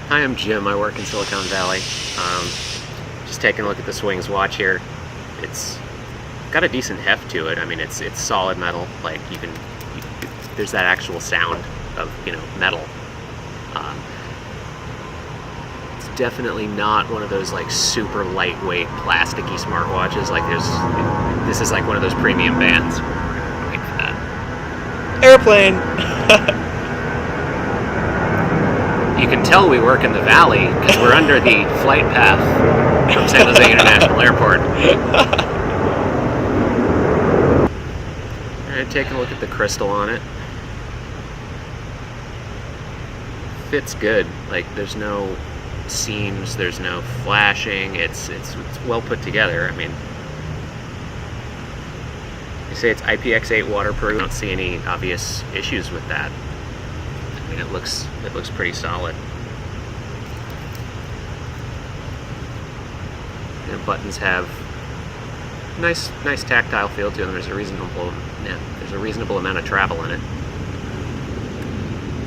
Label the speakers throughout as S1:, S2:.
S1: Hi, I'm Jim. I work in Silicon Valley. Just taking a look at the Swings watch here. It's got a decent heft to it. I mean, it's solid metal. Like there's that actual sound of metal. It's definitely not one of those like super lightweight plasticky smartwatches. Like this is like one of those premium bands. Wait for that.
S2: Airplane.
S1: You can tell we work in the valley because we're under the flight path from San Jose International Airport. Alright, taking a look at the crystal on it. Fits good. Like there's no seams, there's no flashing. It's well put together. I mean, they say it's IPX8 waterproof. I don't see any obvious issues with that. I mean, it looks pretty solid. And buttons have nice tactile feel to them. There's a reasonable amount of travel in it.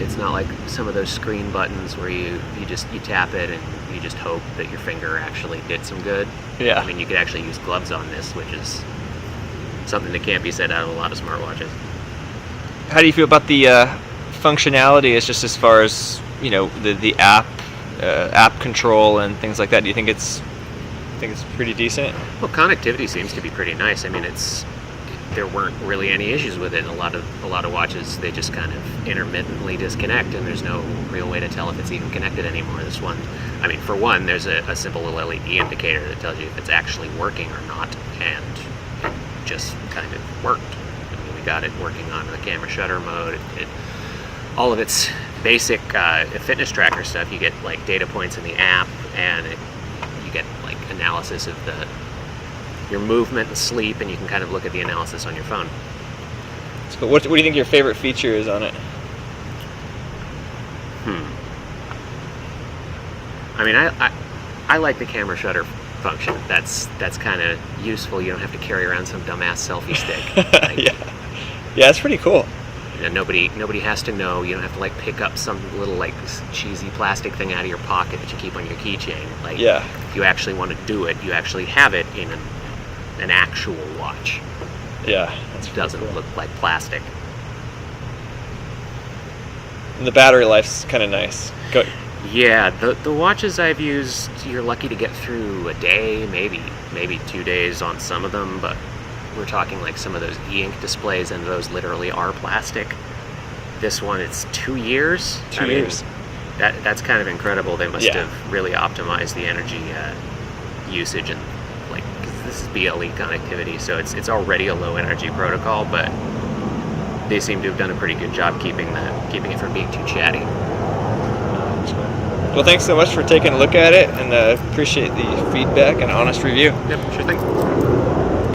S1: It's not like some of those screen buttons where you tap it and you just hope that your finger actually did some good.
S2: Yeah.
S1: I mean, you could actually use gloves on this, which is something that can't be said out of a lot of smartwatches.
S2: How do you feel about the functionality? Is just as far as the app control and things like that. Do you think it's pretty decent?
S1: Well, connectivity seems to be pretty nice. I mean, there weren't really any issues with it. A lot of watches, they just kind of intermittently disconnect, and there's no real way to tell if it's even connected anymore. This one, I mean, for one, there's a simple little LED indicator that tells you if it's actually working or not, and it just kind of worked. I mean, we got it working on the camera shutter mode. All of its basic fitness tracker stuff. You get like data points in the app, and you get like analysis of your movement and sleep, and you can kind of look at the analysis on your phone.
S2: So what do you think your favorite feature is on it?
S1: I mean, I like the camera shutter function. That's kind of useful. You don't have to carry around some dumbass selfie stick. Like,
S2: yeah, it's pretty cool.
S1: Nobody has to know. You don't have to like pick up some little like cheesy plastic thing out of your pocket that you keep on your keychain. Like, if you actually want to do it, you actually have it in an actual watch.
S2: Yeah,
S1: it doesn't look like plastic.
S2: And the battery life's kind of nice.
S1: Yeah, the watches I've used, you're lucky to get through a day, maybe 2 days on some of them, but we're talking like some of those e-ink displays, and those literally are plastic. This one, it's 2 years.
S2: 2 years.
S1: That's kind of incredible. They must have really optimized the energy usage, and like, 'cause this is BLE connectivity, so it's already a low energy protocol, but they seem to have done a pretty good job keeping it from being too chatty.
S2: Well, thanks so much for taking a look at it, and appreciate the feedback and honest review.
S1: Yep, sure thing.